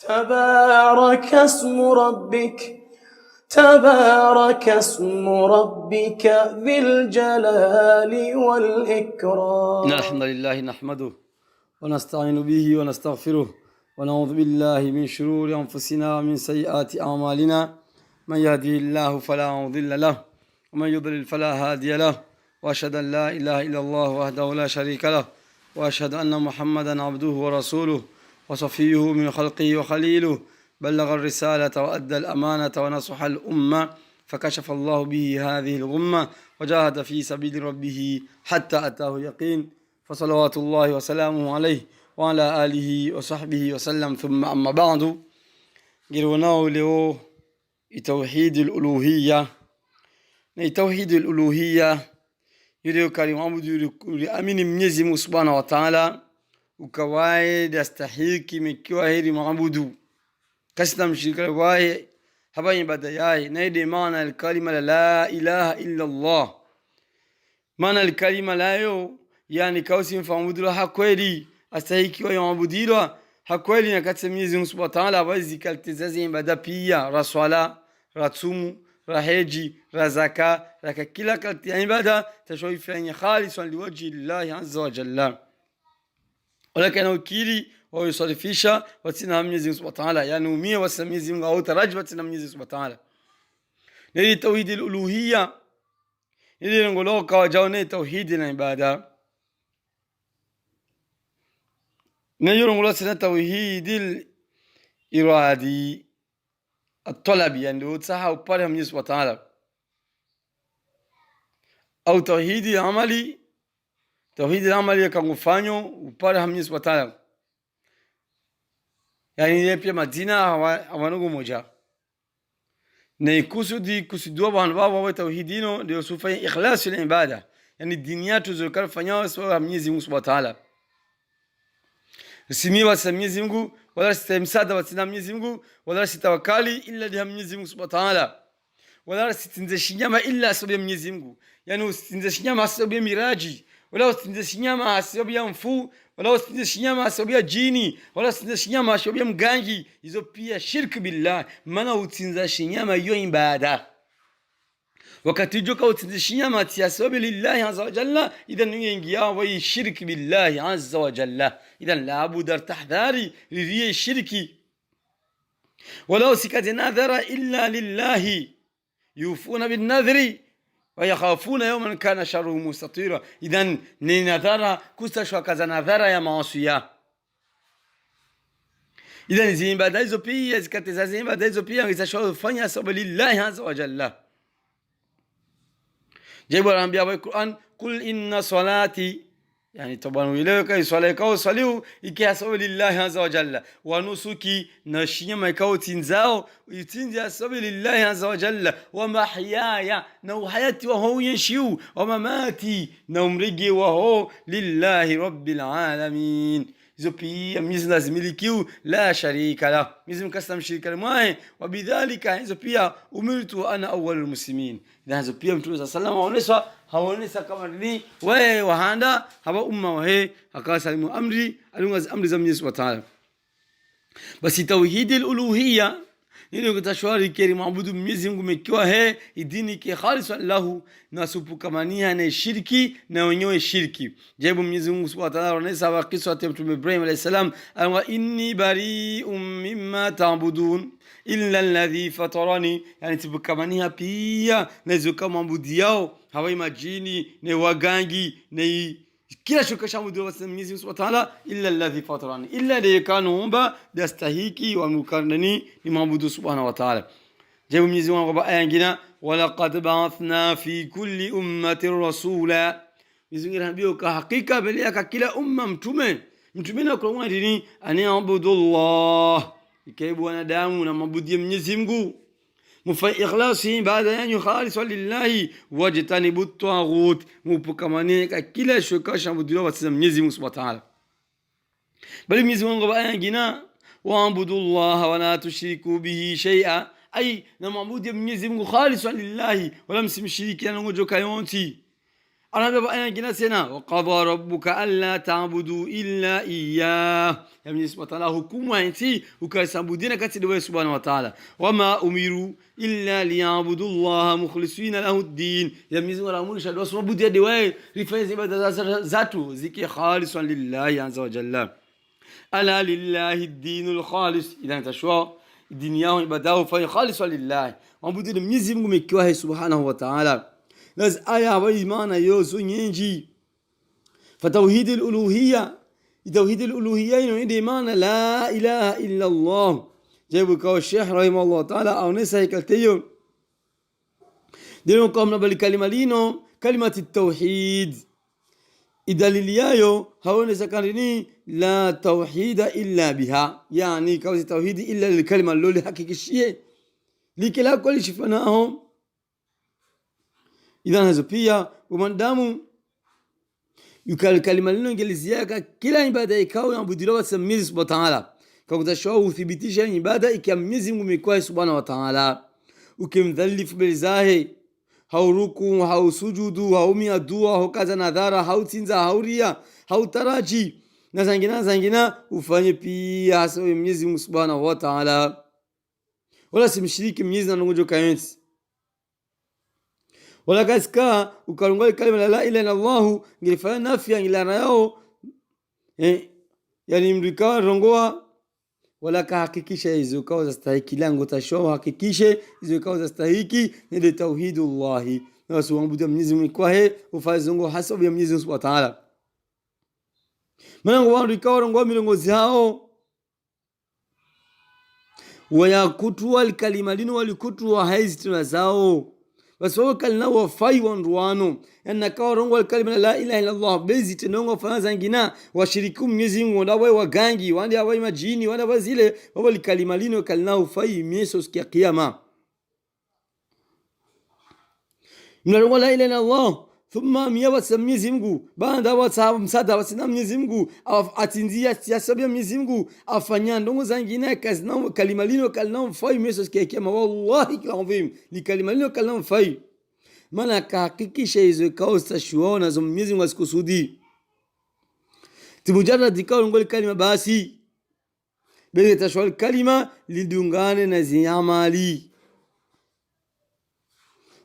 تبارك اسم ربك تبارك اسم ربك ذي الجلال والإكرام. إن الحمد لله نحمده ونستعين به ونستغفره ونعوذ بالله من شرور أنفسنا ومن سيئات أعمالنا. من يهده الله فلا مضل له ومن يضلل فلا هادي له، وأشهد أن لا إله إلا الله وحده لا شريك له، وأشهد أن محمدا عبده ورسوله وصفيه من خلقه وخليله، بلغ الرسالة وأدى الأمانة ونصح الأمة، فكشف الله به هذه الغمة، وجاهد في سبيل ربه حتى أتاه يقين، فصلوات الله وسلامه عليه وعلى آله وصحبه وسلم. ثم أما بعد، جروناه له توحيد الألوهية. توحيد الألوهية yule ukalimwabudu uliamini Mwenyezi Mungu Subhanahu wa Ta'ala, ukawae dastahiki mekiwa heri maabudu kasna mshirika wae haba ibada yae. Na ile maana al-kalima la ilaha illa Allah, maana al-kalima layo yani kausi mfamudu hakweli astahiki wa maabudiwa hakweli, na katika Mwenyezi Mungu Subhanahu wa Ta'ala wazi kaltizazi ibada pia raswala ratumu raheji razaka raka kila kati ya ibada tashoifanya khalisan liwajhi Allah azza wa jalla, wala ukiri wa yusarifisha watina Mwenyezi Mungu Subhanahu wa Ta'ala, yani umie wa Mwenyezi Mungu au taraji watina Mwenyezi Mungu Subhanahu wa Ta'ala. Ni tauhid al-uluhiyya ile ngolo kwa jaone tauhid na ibada na yoro ngolo sana tauhid al-iradi الطلب، يعني وتسحى وبره من يسوع تعالى، أو توحيد العملي. توحيد العملي كان فانيو وبره من يسوع تعالى، يعني يبقى مدينة هوانو موجا نيكوسودي كوسدوا بانبا وتوحيدينو ديو سوفي إخلاص العبادة، يعني الدنيا تزكر فانيو سوى من يسوع تعالى سمي وسمي Mungu wala sitamsada watina Mwenyezi Mungu wala sitawakali illa liha Mwenyezi Mungu Subhanahu wa Ta'ala, wala sitinzeshinyama illa sababu Mwenyezi Mungu, yani usitinzeshinyama sababu miraji, wala usitinzeshinyama sababu mfu, wala usitinzeshinyama sababu jini, wala usitinzeshinyama sababu mgangi. Hizo pia shirk billah, maana utinzeshinyama hiyo ibada wakati joka utinzeshinyama tiasababu lillahi azza wa jalla, idhan yuingia wa shirk billahi azza wa jalla. إذن لابد التحذير لذي الشرك، ولو سكت نذر إلا لله يوفون بالنذر ويخافون يوما كان شره مستطيرا. إذن نذر كستشوا كذا نذر يا معصية. إذن زين بعد إزوبيا سكت زين بعد إزوبيا كستشوا فنيا سب لله عز وجل. جيبوا الأنبياء بالقرآن قل إن صلاتي، يعني طبعا ويلك يصليكوا صليوا يكاسوا لله عز وجل، ونسكي نشيما يكوا تنزاو يتنزا سبيل لله عز وجل، ومحياي نو حياتي وهو ينشيو، ومماتي نمرجي وهو لله رب العالمين. زوبي ميزنا زميلكيو لا شريك له، ميزم كسم شريك له، وبذلك زوبي أمرت أنا أول المسلمين. إذا زوبي متوسا سلام ونسوا haonesa kama ni wewe wahanda haba umma wahe akasalimu amri alunga amri za Mwenyezi Subhanahu wa Ta'ala. Basi tauhid al-uluhiyya ndio kutashwari keri maabudu Mwenyezi Mungu mekiwa he idini ki khalisan lahu, na supukamania na shirki na wenyewe shirki. Jaibu Mwenyezi Mungu Subhanahu wa Ta'ala anasema wa kisa ya Mtume Ibrahim alayhi salam, wa inni bari'un mimma ta'budun illa alladhi fatarani, yani supukamania pia na zuka maabudu yao hawai majini ne wagangi ne kila shukasha mudu wa Mwenyezi Mungu Subhanahu wa Ta'ala illa alladhi fatarani, illa de kanomba dastahiki wa mukarnani ni maabudu Subhanahu wa Ta'ala. Jabu Mwenyezi Mungu kwa aya nyingine, walaqad ba'athna fi kulli ummatin rasula, Mwenyezi Mungu anambia kwa hakika beleka kila umma mtume na kwa dini aniabudu Allah, ikaibu wanadamu na maabudu Mwenyezi Mungu مفي إخلاصه بعد أن يخالص لله واجتنب الطاغوت مبكمانيك كلا شكاش عبدالله وتسلم Mwenyezi Mungu Subhanahu wa Ta'ala. بل Mwenyezi Mungu بآية جنا واعبدوا الله ولا تشركوا به شيئا، أي نعبد Mwenyezi Mungu خالصا لله ولا msimshiriki na ngojo kayonti anaambia aya nyingine tena, waqadha rabbuka alla ta'budu illa iyyah, ya Mwenyezi Subhanahu wa Ta'ala hukumu enti ukasabudina kati ya Subhanahu wa Ta'ala, wama umiru illa liya'budu Allah mukhlisina lahu ad-din, ya Mwenyezi Mungu anaamrisha ndio wasabudia dewaye rifanye ibada zatu ziki khalisan lillahi azza wa jalla. Ala lillahi ad-dinul khalis, ila tashwa dini yao ibadao fanya khalisan lillahi, waabudu Mwenyezi Mungu mkiwa Subhanahu wa Ta'ala. Laz aya wa imana yozo nyingi fatauhid al-uluhiyya, توحيد الألوهية إنه معنى لا إله إلا الله. جابوا كاو الشيخ رحمه الله تعالى أو نسا كالتيو دينو قامنا بالكلمة لينو كلمة التوحيد إدليليايو هو نسا كارني لا توحيد إلا بها، يعني كاو التوحيد إلا للكلمة اللي حقيقي الشيء لكلا كل شفناهم. إذا هذا بيا ومن دامو yukal kalima lino ingeliziaka kila ibada ikao inabudiwa kwa Mwenyezi Subhanahu wa Ta'ala, kwa kutashwa uthibitisha ibada ikiwa Mwenyezi Mungu mekwa Subhanahu wa Ta'ala. Ukimdhalifu belizahe hauruku hausujudu haumia dua haukaza nadhara hautinza hauria hautaraji na zangina ufanye pia hasa Mwenyezi Mungu Subhanahu wa Ta'ala, wala simshiriki Mwenyezi na ngonjo kayensi wala kasika ukalunga kalima la ilaha illa Allah ngilifanya nafia ngilana yao yani mrikawa rongoa wala kahakikisha hizo kawa za stahiki lango tashoa hakikishe hizo kawa za stahiki ni tauhidullah na suabudu Mwenyezi Mungu kwa ufazongo hasabu ya Mwenyezi Mungu Subhanahu wa Ta'ala. Manango wa rikawa rongoa milongozi hao wayakutu alkalima lino walikutu wa haizi tunazao basi wao kalina wafai wanduano yana kawa rongo alkalima la ilaha illa Allah bezi tenongo fanza ngina washiriku Mwenyezi Mungu ndawe wagangi wande awai majini wande wazile wao alkalima lino kalina ufai mieso sikia kiyama. Mnarongo la ilaha illa Allah thumma miyawasa Mwenyezi Mungu baada wa msada wasina Mwenyezi Mungu atinzia siasa ya Mwenyezi Mungu afanya ndongo zangine kazi na kalima lino kalina mfai mweso sikia kiyama. Wallahi kilavim li kalima lino kalina mfai maana kahakikisha hizo kausta shuona za Mwenyezi Mungu asikusudi timujarrad dikao ngoli kalima basi bele tashwal kalima lidungane na ziamali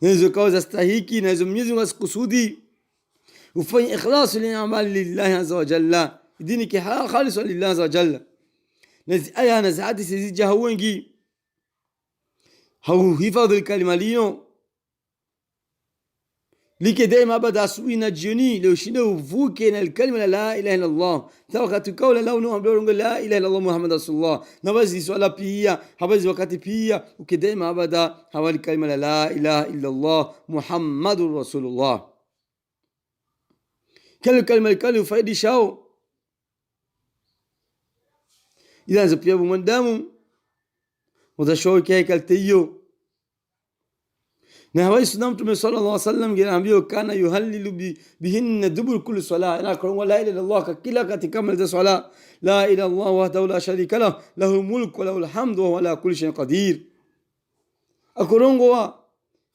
hizo kauza stahiki na hizo Mwenyezi Mungu asikusudi ufanye ikhlas li'amali lillahi azza wa jalla dini ki khalis lillahi azza wa jalla. Nazi aya na zaadi sizija wengi hau hifadhi kalima lino like daima bada asubuhi na jioni leo shinde uvuke na kalima la ilaha illa Allah wakati kaula lao no ambao la ilaha illa Allah Muhammad rasulullah na bazi swala pia habazi wakati pia ukidaima bada hawali kalima la ilaha illa Allah Muhammadur rasulullah kile kalima kali ufaidi shao ila zapia mwandamu udashoe kai kaltiyo na hawa sunna Mtume sallallahu alaihi wasallam ngiraambio kana yuhallilu bihinna dubur kulli salah ina kwa la ilaha illa Allah kila katika maliza sala la ilaha Allah wahdahu la sharika lahu lahul mulku wa lahul hamdu wa huwa ala kulli shay'in qadir. Akorongoa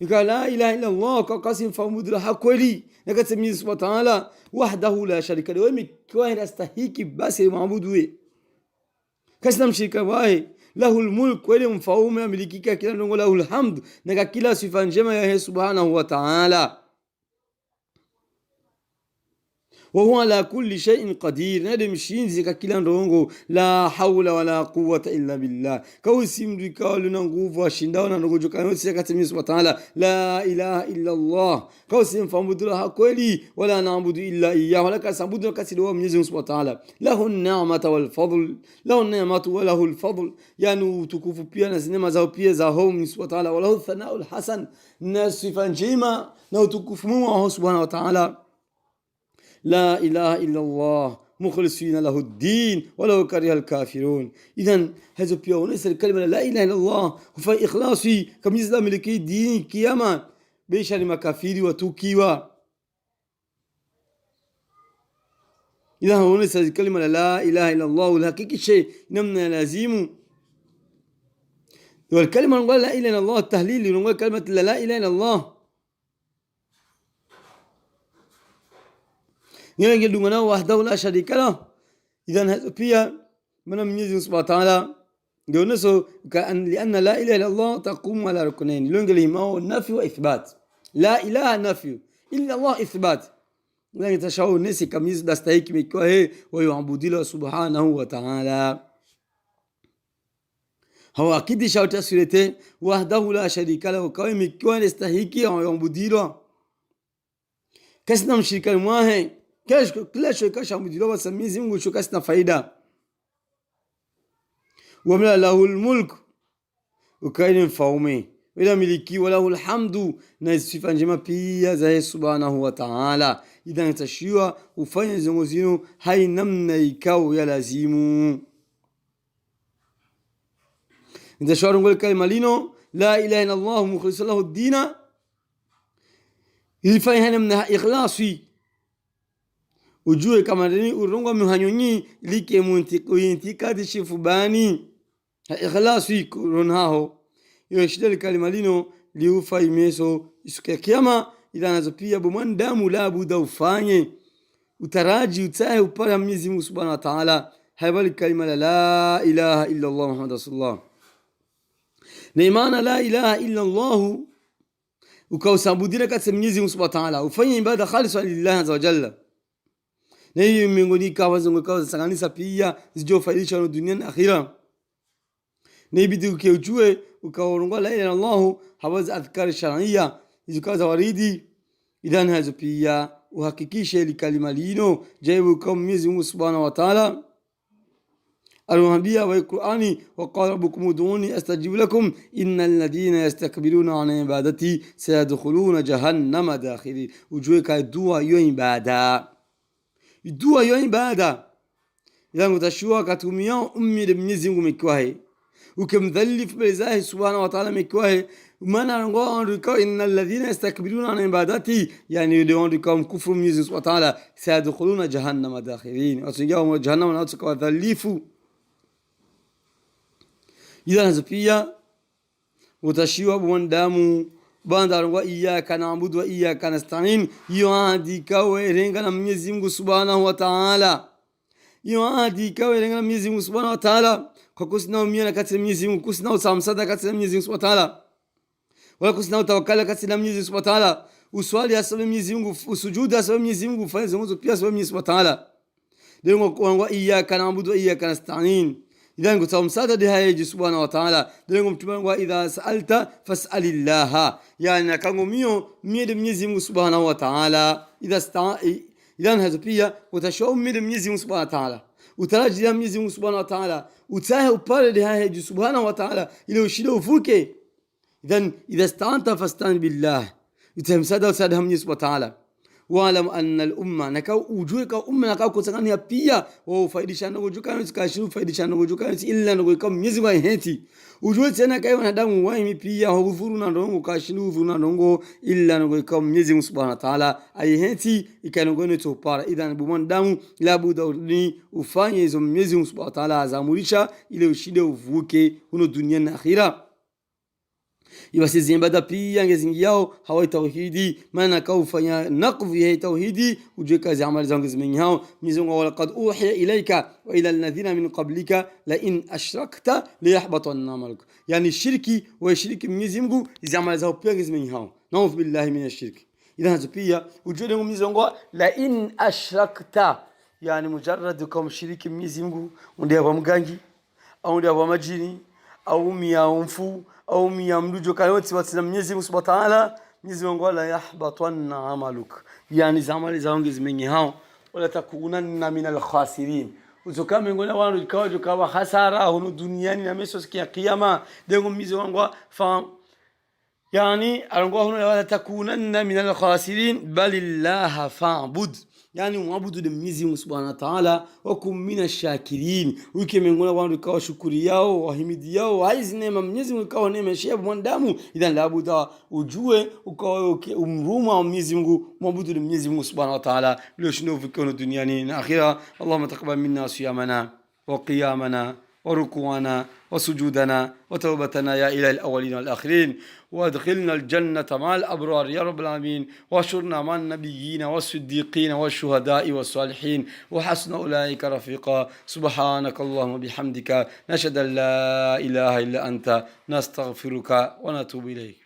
ika la ilaha illa Allah kwa kasim famudu hakweli na kati Mwenyezi Subhanahu wa Ta'ala wahdahu la sharika lahu mkiwa inastahiki basi maabudu kasna mshirika wae lahul mulk wale mfaume milikika kila ndongo lahul hamd na kila sifa njema ya Subhanahu wa Ta'ala wa huwa ala kulli shay'in qadir nadi mshinzi kila ndongo la hawla wala quwwata illa billah kausimrika luna nguvu ashindao na ndogo joka yote kati Mwenyezi Subhanahu wa Ta'ala la ilaha illa Allah kausimfamudu la kweli wala naabudu illa iyyah wala kasabudu kati wa Mwenyezi Subhanahu wa Ta'ala lahu an-ni'matu wal fadl lahu an-ni'matu wa lahu al-fadl yani tukufu pia na sinema zao pia za Mwenyezi Subhanahu wa Ta'ala wala thana'ul hasan na sifa njema na tukufu wa Subhanahu wa Ta'ala. لا إله إلا الله مخلصين له الدين ولو كره الكافرون. إذن هذا بيو نسر الكلمة لا إله إلا الله وفي إخلاصي كم يزلم لكي دين كياما بيشار مكافير وتوكيوا. إذن هو نسر الكلمة لا إله إلا الله والحقيقي شيء نمنا لازم والكلمة نقول لا إله إلا الله التهليل نقول كلمة لا إله إلا الله yeye dungana wahdahu la sharika lahu idhan pia maana Mwenyezi Mungu Subhanahu wa Ta'ala ndio naso lianna la ilaha illa Allah taqum ala ruknain longeli mao nafi wa ithbat la ilaha nafi illa Allah ithbat ndio tashau nisi kamiz dastahiki mikiwa wa yuabudiwa subhanahu wa ta'ala hawa akidi shauta surete wahdahu la sharika lahu kwa mikiwa dastahiki wa yuabudiwa kasna mshirika mwahe kila shirika shamudiwa basi Mwenyezi Mungu shukasna faida وملا له الملك وكاين فومي ولا ملكي وله الحمد نزفا جما بيا زي سبحانه وتعالى اذا تشيوا وفين زموزينو هاي نمنا يكاو يا لازمو اذا شعر نقول كلمه لينو لا اله الا الله مخلص له الدين يفين هنمنا اخلاصي ujue kama ndani urongo mhanyonyi like muntiko intikadi shifubani ikhlasi kuronao hiyo shida kalima lino liufa imeso isukia kiyama ila nazo pia bumwandamu la buda ufanye utaraji utahe upara Mwenyezi Mungu Subhanahu wa Ta'ala haibali kalima la ilaha illa Allah Muhammad rasulullah na imana la ilaha illa Allah ukausabudira kati Mwenyezi Mungu Subhanahu wa Ta'ala ufanye ibada khalisa lillahi azza wa jalla na hiyo miongoni kwa wazungu kwa sanganisa pia zijofaidisha dunia na akhira na ibidi ukiujue ukaorongoa la ilaha illallah hawaza adhkar shar'iyya zikaza waridi idhan hazo pia uhakikishe likalima lino jaibu kwa Mwenyezi Mungu Subhanahu wa Ta'ala alhambiya wa Qur'ani wa qala rabbukum ud'uni astajib lakum innal ladina yastakbiruna an ibadati sayadkhuluna jahannama dakhirin ujue ka dua hiyo ibada dua hiyo ibada yangu tashua katumia ummi Mwenyezi Mungu mekwahe ukimdhalif billahi Subhanahu wa Ta'ala mekwahe maana ngo ndiko innal ladhina yastakbiruna an ibadati yani ndio ndiko mkufuru Mwenyezi Mungu Subhanahu wa Ta'ala sayadkhuluna jahannama dakhirin wasinjao jahannama na watu dhalifu ila nazo pia utashiwa mwanadamu banda ngo iyyaka na'budu wa iyyaka nasta'in yuadi kawe renga na Mwenyezi Mungu Subhanahu wa Ta'ala yuadi kawe renga na Mwenyezi Mungu Subhanahu wa Ta'ala kwa kusina umia kati ya Mwenyezi Mungu kusina usamsada kati ya Mwenyezi Mungu Subhanahu wa Ta'ala wala kusina utawakkala kati ya Mwenyezi Mungu Subhanahu wa Ta'ala uswali asabe Mwenyezi Mungu usujudu asabe Mwenyezi Mungu fanya zongo pia asabe Mwenyezi Subhanahu wa Ta'ala ndio ngo iyyaka na'budu wa iyyaka nasta'in idhan kutamsada de haye Subhanahu wa Ta'ala ndio mtume ngo idha sa'alta fas'alillah yani kangomio miede Mwenyezi Mungu Subhanahu wa Ta'ala idhan hazo pia utashauri miede Mwenyezi Mungu Subhanahu wa Ta'ala utaraji ya Mwenyezi Mungu Subhanahu wa Ta'ala utahe upale de haye Subhanahu wa Ta'ala ile ushinde uvuke idhan idha sta'anta fastan billah utamsada usada Mwenyezi Subhanahu wa Ta'ala wa'lam anna al-umma nakau ujueka umma nakau kusangania pia wao faidishana ujuka tukashiru faidishana ujuka illa ndo kama Mwenyezi wa heti ujue tena kai wanadamu wao pia hudhuru na ndongo kashiru hudhuru na ndongo illa ndo kama Mwenyezi Subhanahu wa Ta'ala ayheti ikanongone topara idhan bumwandamu la budani ufanye hizo Mwenyezi Subhanahu wa Ta'ala azamurisha ile ushinde uvuke huno dunia na akhira ibasi zimbada pia ngezingi yao hawa tauhidi maana kaufanya naqvi ya tauhidi ujue kazi amali zangu zimenyao mizungu wala qad uhiya ilayka wa ila alladhina min qablika la in ashrakta la yahbatanna amaluk yani shirki wa shirki Mwenyezi Mungu hizo amali zao pia zimenyao naudhu billahi minash shirki ila pia ujue mizungu la in ashrakta yani mujarrad kama shirki Mwenyezi Mungu ndio kwa mgangi au ndio kwa majini au miamfu au miyamdujo kayoti watina Mwenyezi Mungu Subhanahu wa Ta'ala Mwenyezi Mungu la yahbatanna amaluk yani zamali zaonge zimenye hao wala takunanna minal khasirin uzokame ngona wanu kawa hasara huno duniani na meso sikia kiyama dengo Mwenyezi Mungu fa yani alongo huno wala takunanna minal khasirin balillaha fa'bud yani muabudu Mwenyezi Mungu Subhanahu wa Ta'ala wa kum minash shakirin ukimengona wanu kawa shukuri yao wahimidi yao hizi neema Mwenyezi Mungu kawa neema shia mwanadamu idhan labuda ujue ukawa umruma Mwenyezi Mungu muabudu Mwenyezi Mungu Subhanahu wa Ta'ala leo shindo vikono duniani na akhira Allahumma taqabbal minna siyamana wa qiyamana wa ruku'ana وسجودنا وتوبتنا يا إله الأولين والآخرين، وادخلنا الجنة مع الأبرار يا رب العالمين، واشرنا مع النبيين والصديقين والشهداء والصالحين وحسن أولئك رفيقا. سبحانك اللهم وبحمدك نشهد أن لا إله إلا أنت نستغفرك ونتوب إليك.